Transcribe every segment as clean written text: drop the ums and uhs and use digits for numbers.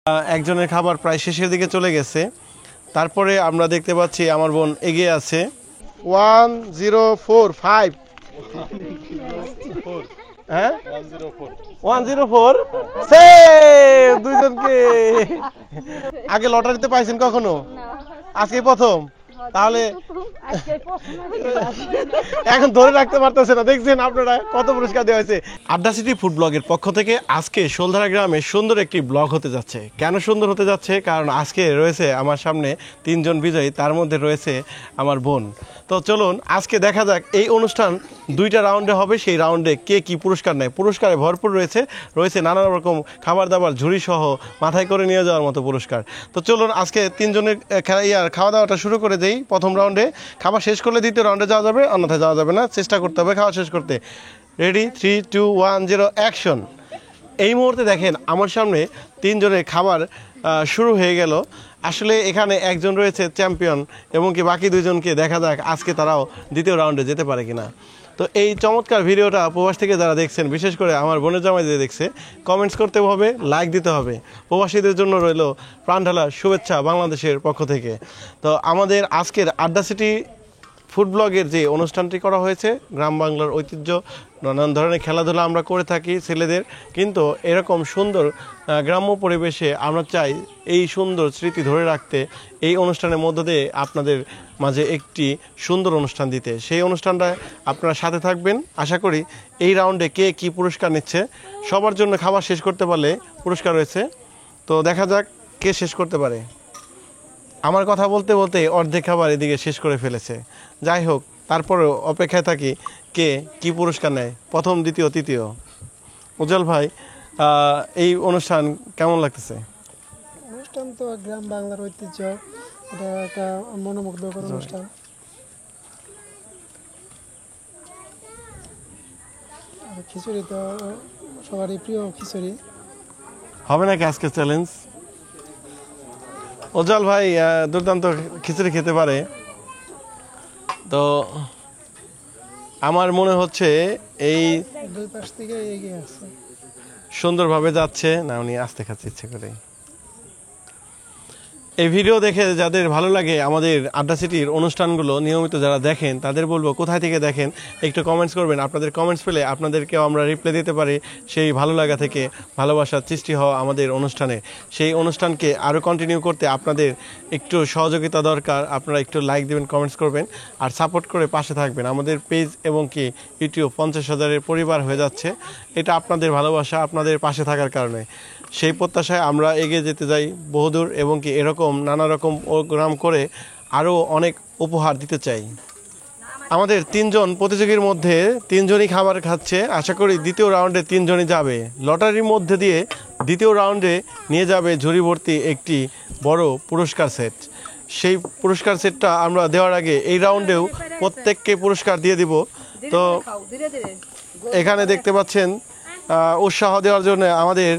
একজনের খাবার প্রায় শেষের দিকে চলে গেছে, তারপরে আমরা দেখতে পাচ্ছি আমার বোন এগিয়ে আছে। 1045 হ্যাঁ 104 সেভ দুইজনকে। আগে লটারিতে পাইছেন কখনো? আজকে প্রথম? তাহলে এখন ধরে রাখতে পারতেছে না, দেখছেন আপনারা কত পুরস্কার দেওয়া হয়েছে। আড্ডা সিটি ফুড ব্লগের পক্ষ থেকে আজকে শোলধারা গ্রামে সুন্দর একটি ব্লগ হতে যাচ্ছে। কেন সুন্দর হতে যাচ্ছে? কারণ আজকে রয়েছে আমার সামনে তিনজন বিজয়ী, তার মধ্যে রয়েছে আমার বোন। তো চলুন আজকে দেখা যাক এই অনুষ্ঠান দুইটা রাউন্ডে হবে, সেই রাউন্ডে কে কি পুরস্কার নেয়। পুরস্কারে ভরপুর রয়েছে নানা রকম খাবার দাবার, ঝুড়ি সহ মাথায় করে নিয়ে যাওয়ার মতো পুরস্কার। তো চলুন আজকে তিনজনের খাওয়া দাওয়াটা শুরু করে দেই। প্রথম রাউন্ডে খাবার শেষ করলে দ্বিতীয় রাউন্ডে যাওয়া যাবে, অন্যথায় যাওয়া যাবে না। চেষ্টা করতে হবে খাওয়া শেষ করতে। Ready, 3, 2, 1, 0 action. এই মুহূর্তে দেখেন আমার সামনে তিনজনের খাবার শুরু হয়ে গেল। আসলে এখানে একজন রয়েছে চ্যাম্পিয়ন, এবং কি বাকি দুইজনকে দেখা যাক আজকে তারাও দ্বিতীয় রাউন্ডে যেতে পারে কিনা। তো এই চমৎকার ভিডিওটা প্রবাস থেকে যারা দেখছেন, বিশেষ করে আমার বোনের জামাই যে দেখছে, কমেন্টস করতে হবে, লাইক দিতে হবে। প্রবাসীদের জন্য রইল প্রাণ ঢালা শুভেচ্ছা বাংলাদেশের পক্ষ থেকে। তো আমাদের আজকের আড্ডা সিটি ফুড ব্লগের যে অনুষ্ঠানটি করা হয়েছে, গ্রাম বাংলার ঐতিহ্য, নানান ধরনের খেলাধুলা আমরা করে থাকি ছেলেদের, কিন্তু এরকম সুন্দর গ্রাম্য পরিবেশে আমরা চাই এই সুন্দর স্মৃতি ধরে রাখতে, এই অনুষ্ঠানের মধ্য দিয়ে আপনাদের মাঝে একটি সুন্দর অনুষ্ঠান দিতে। সেই অনুষ্ঠানটায় আপনারা সাথে থাকবেন। আশা করি এই রাউন্ডে কে কি পুরস্কার নিচ্ছে। সবার জন্য খাবার শেষ করতে পারলে পুরস্কার রয়েছে। তো দেখা যাক কে শেষ করতে পারে। আমার কথা বলতে বলতে অর্ধেক খাবার এদিকে শেষ করে ফেলেছে। যাই হোক, তারপরেও অপেক্ষায় থাকি কে কি পুরস্কার নেয়, প্রথম, দ্বিতীয়, তৃতীয়। উজ্জ্বল ভাই, এই অনুষ্ঠান কেমন লাগতেছে? অনুষ্ঠান তো গ্রাম বাংলার ঐতিহ্য, এটা একটা মনোমুগ্ধকর অনুষ্ঠান। আর খিচুড়ি তো সবারই প্রিয়, খিচুড়ি হবে নাকি আজকে চ্যালেঞ্জ? উজ্জ্বল ভাই দুর্দান্ত খিচুড়ি খেতে পারে, তো আমার মনে হচ্ছে এই দুই পাশ থেকে এগিয়ে আসছে, সুন্দরভাবে যাচ্ছে না। উনি আস্তে খাচ্ছে ইচ্ছে করে। এই ভিডিও দেখে যাদের ভালো লাগে, আমাদের আড্ডা সিটির অনুষ্ঠানগুলো নিয়মিত যারা দেখেন, তাদের বলবো কোথায় থেকে দেখেন একটু কমেন্টস করবেন। আপনাদের কমেন্টস পেলে আপনাদেরকেও আমরা রিপ্লাই দিতে পারি। সেই ভালো লাগা থেকে ভালোবাসার সৃষ্টি হওয়া আমাদের অনুষ্ঠানে, সেই অনুষ্ঠানকে আরও কন্টিনিউ করতে আপনাদের একটু সহযোগিতা দরকার। আপনারা একটু লাইক দেবেন, কমেন্টস করবেন, আর সাপোর্ট করে পাশে থাকবেন। আমাদের পেজ এবং কি ইউটিউব 50,000-এর পরিবার হয়ে যাচ্ছে। এটা আপনাদের ভালোবাসা, আপনাদের পাশে থাকার কারণে। সেই প্রত্যাশায় আমরা এগিয়ে যেতে যাই বহুদূর, এবং কি এরকম নানা রকম প্রোগ্রাম করে আরও অনেক উপহার দিতে চাই। আমাদের তিনজন প্রতিযোগীর মধ্যে তিনজনই খাবার খাচ্ছে। আশা করি দ্বিতীয় রাউন্ডে তিনজনই যাবে। লটারির মধ্যে দিয়ে দ্বিতীয় রাউন্ডে নিয়ে যাবে ঝুড়ি ভর্তি একটি বড় পুরস্কার সেট। সেই পুরস্কার সেটটা আমরা দেওয়ার আগে এই রাউন্ডেও প্রত্যেককে পুরস্কার দিয়ে দিব। তো এখানে দেখতে পাচ্ছেন উৎসাহ দেওয়ার জন্য আমাদের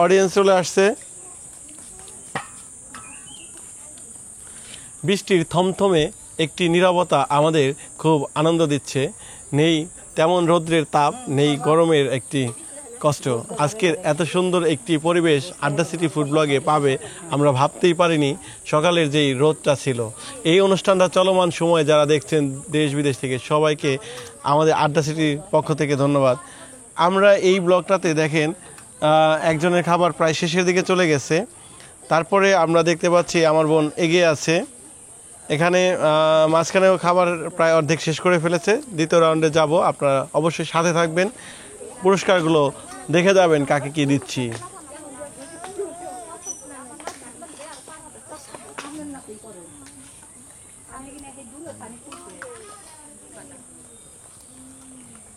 অডিয়েন্স চলে আসছে। বৃষ্টির থমথমে একটি নীরবতা আমাদের খুব আনন্দ দিচ্ছে। নেই তেমন রৌদ্রের তাপ, নেই গরমের একটি কষ্ট। আজকের এত সুন্দর একটি পরিবেশ আড্ডা সিটি ফুড ব্লগে পাবে আমরা ভাবতেই পারিনি। সকালের যেই রোদটা ছিল, এই অনুষ্ঠানটা চলমান সময়ে যারা দেখছেন দেশ বিদেশ থেকে, সবাইকে আমাদের আড্ডা সিটির পক্ষ থেকে ধন্যবাদ। আমরা এই ব্লগটাতে দেখেন একজনের খাবার প্রায় শেষের দিকে চলে গেছে, তারপরে আমরা দেখতে পাচ্ছি আমার বোন এগিয়ে আছে। এখানে মাঝখানেও খাবার প্রায় অর্ধেক শেষ করে ফেলেছে। দ্বিতীয় রাউন্ডে যাব, আপনারা অবশ্যই সাথে থাকবেন, পুরস্কারগুলো দেখে যাবেন কাকে কি দিচ্ছি।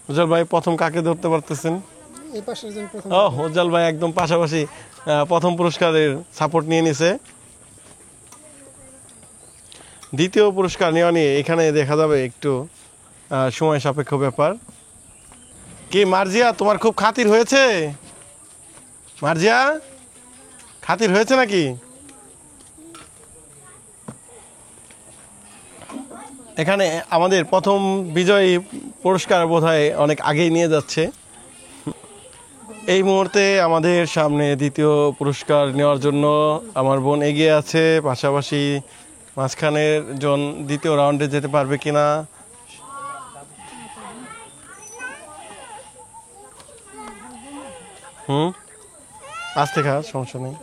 উজ্জ্বল ভাই প্রথম কাকে ধরতে পারতেছেন? উজ্জ্বল ভাই একদম পাশাপাশি প্রথম পুরস্কারের সাপোর্ট নিয়ে নিছে। দ্বিতীয় পুরস্কার নেওয়া নিয়ে এখানে দেখা যাবে একটু সময় সাপেক্ষ ব্যাপার। কি মার্জিয়া, তোমার খুব খাতির হয়েছে? মার্জিয়া, খাতির হয়েছে নাকি? এখানে আমাদের প্রথম বিজয়ী পুরস্কার বোধহয় অনেক আগেই নিয়ে যাচ্ছে। এই মুহূর্তে আমাদের সামনে দ্বিতীয় পুরস্কার নেওয়ার জন্য আমার বোন এগিয়ে আছে, পাশাপাশি মাঝখানের জন দ্বিতীয় রাউন্ডে যেতে পারবে কিনা। আস্তে খা, সমস্যা নেই।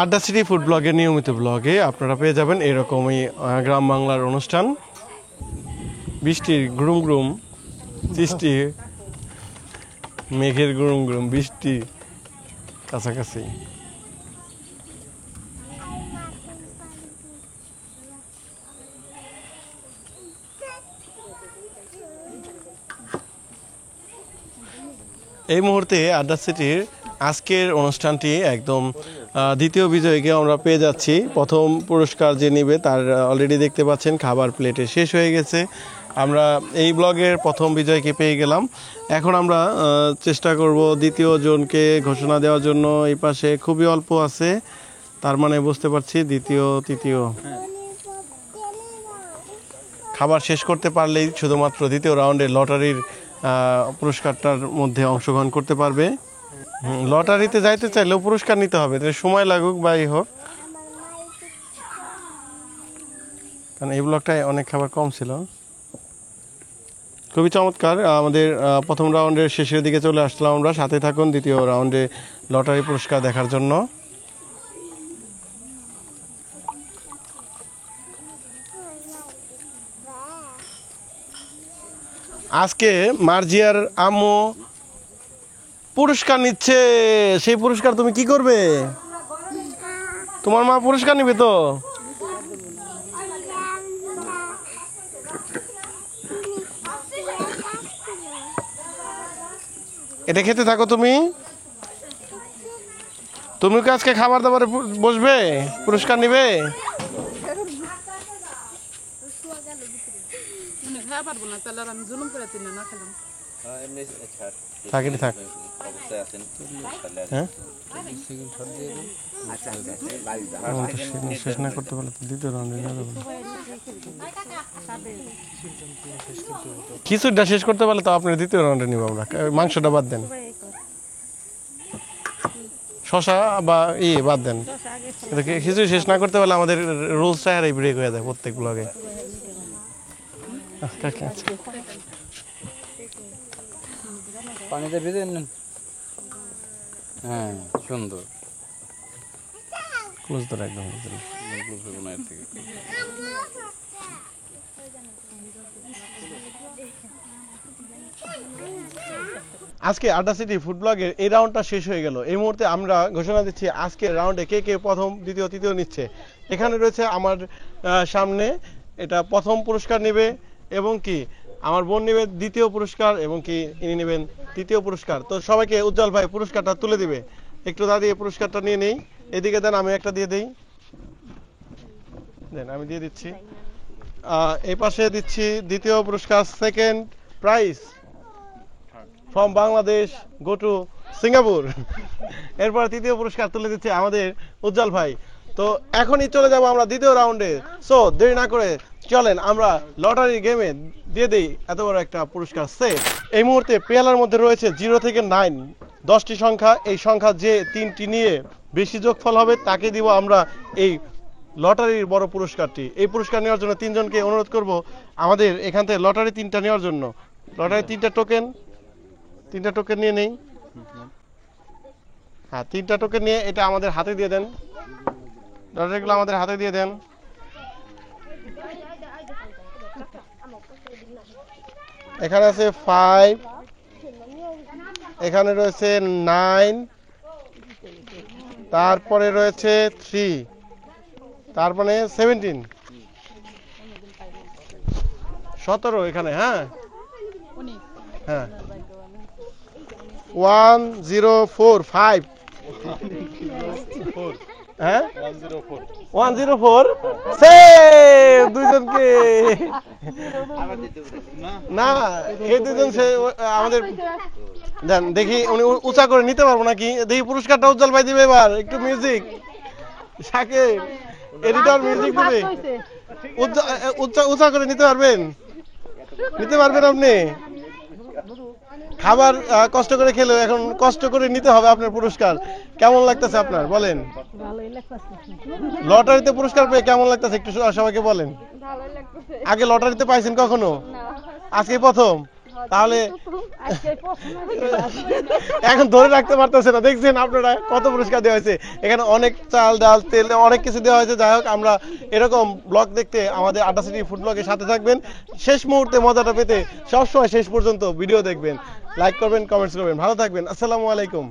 আড্ডা সিটি ফুড ব্লগের নিয়মিত ব্লগে আপনারা পেয়ে যাবেন এরকমই গ্রাম বাংলার অনুষ্ঠান। বৃষ্টির গ্রুম গ্রুম সৃষ্টি, মেঘের গ্রুম গ্রুম বৃষ্টি কাছাকাছি। এই মুহূর্তে আড্ডা সিটির আজকের অনুষ্ঠানটি একদম দ্বিতীয় বিজয়ীকে আমরা পেয়ে যাচ্ছি। প্রথম পুরস্কার যে নেবে তার অলরেডি দেখতে পাচ্ছেন খাবার প্লেটে শেষ হয়ে গেছে। আমরা এই ব্লগের প্রথম বিজয়কে পেয়ে গেলাম। এখন আমরা চেষ্টা করব দ্বিতীয় জনকে ঘোষণা দেওয়ার জন্য। এই পাশে খুবই অল্প আছে, তার মানে বুঝতে পারছি দ্বিতীয় তৃতীয়। খাবার শেষ করতে পারলেই শুধুমাত্র দ্বিতীয় রাউন্ডের লটারির পুরস্কারটার মধ্যে অংশগ্রহণ করতে পারবে। লটারিতে যাইতে চাইলেও পুরস্কার নিতে হবে, সময় লাগুক বা এই হোক, কারণ এই ব্লকটায় অনেক খাবার কম ছিল। খুবই চমৎকার। আমাদের প্রথম রাউন্ডের শেষের দিকে চলে আসলাম আমরা। সাথে থাকুন দ্বিতীয় রাউন্ডে লটারি পুরস্কার দেখার জন্য। আজকে মার্জিয়ার আম্মু পুরস্কার নিচ্ছে। সেই পুরস্কার তুমি কি করবে? তোমার মা পুরস্কার নিবে তো? এটা খেতে থাকো। তুমি কি আজকে খাবার দাবারে বসবে, পুরস্কার নিবে? থাকিনি থাক। হ্যাঁ শেষ না করতে পারলে দ্বিতীয় রাউন্ডে খিচুড়িটা শেষ করতে পারলে তো আপনার দ্বিতীয় রাউন্ডে নিব আমরা। মাংসটা বাদ দেন, শশা বা বাদ দেন। খিচুড়ি শেষ না করতে পারলে আমাদের রুলসটা আর ব্রেক হয়ে যায় প্রত্যেক ব্লগে। পানিতে ভিজে নেন। হ্যাঁ, সুন্দর। ক্লোজ ধর একদম। আজকে আড্ডা সিটি ফুড ব্লগের এই রাউন্ডটা শেষ হয়ে গেল। এই মুহূর্তে আমরা ঘোষণা দিচ্ছি আজকের রাউন্ডে কে কে প্রথম দ্বিতীয় তৃতীয় নিচ্ছে। এখানে রয়েছে আমার সামনে, এটা প্রথম পুরস্কার নেবে এবং কি আমার বোন নেবে দ্বিতীয় পুরস্কার এবং কি ইনি নেবেন তৃতীয় পুরস্কার। তো সবাইকে উজ্জ্বল ভাই পুরস্কারটা তুলে দিবে। একটু দাঁড়িয়ে পুরস্কারটা নিয়ে নেই। এদিকে দেন, আমি একটা দিয়ে দেই। দেন, আমি দিয়ে দিচ্ছি। এই পাশে দিচ্ছি দ্বিতীয় পুরস্কার, second prize from Bangladesh go to Singapore. এরপর তৃতীয় পুরস্কার তুলে দিচ্ছে আমাদের উজ্জ্বল ভাই। তো এখনই চলে যাব আমরা দ্বিতীয় রাউন্ডে। সো দেরি না করে চলেন আমরা লটারি গেমে দিয়ে দেই এত বড় একটা পুরস্কার সেট। এই মুহূর্তে পেয়ালার মধ্যে রয়েছে 0 থেকে 9 10টি সংখ্যা। এই সংখ্যা যে 3টি নিয়ে বেশি যোগফল হবে তাকে দিব আমরা এই লটারির বড় পুরস্কারটি। এই পুরস্কার নেওয়ার জন্য 3 জনকে অনুরোধ করব আমাদের এখান থেকে লটারি 3টা নেওয়ার জন্য। লটারি 3টা টোকেন নিয়ে নেই। হ্যাঁ, 3টা টোকেন নিয়ে এটা আমাদের হাতে দিয়ে দেন। লটারিগুলো আমাদের হাতে দিয়ে দেন। এখানে আছে 5, এখানে রয়েছে 9, তারপরে রয়েছে 3, তারপরে 17, 17 এখানে। হ্যাঁ হ্যাঁ 104 হ্যাঁ 104 সেভ দুইজনকে। না, এই দুইজন আমাদের দেন। দেখি উনি উঁচা করে নিতে পারবো নাকি, দেখি পুরস্কারটা উজ্জ্বল ভাই দিবে। এবার একটু মিউজিক, শাকিব এডিটর মিউজিক দিবে। উঁচা করে নিতে পারবেন? নিতে পারবেন আপনি? খাবার কষ্ট করে খেলেও এখন কষ্ট করে নিতে হবে আপনার পুরস্কার। কেমন লাগতেছে আপনার বলেন? ভালোই লাগতেছে। লটারিতে পুরস্কার পেয়ে কেমন লাগতেছে একটু সবাইকে বলেন। ভালোই লাগতেছে। আগে লটারিতে পাইছেন কখনো? না, আজকে প্রথম? তাহলে আজকে প্রশ্ন এখন ধরে রাখতে পারতেছে না, দেখছেন আপনারা কত পুরস্কার দেওয়া হয়েছে। এখানে অনেক চাল ডাল তেল অনেক কিছু দেওয়া হয়েছে। যাই হোক, আমরা এরকম ব্লগ দেখতে আমাদের আড্ডা সিটি ফুড ব্লগের সাথে থাকবেন। শেষ মুহূর্তে মজাটা পেতে সবসময় শেষ পর্যন্ত ভিডিও দেখবেন, লাইক করবেন, কমেন্টস করবেন। ভালো থাকবেন। আসসালামু আলাইকুম।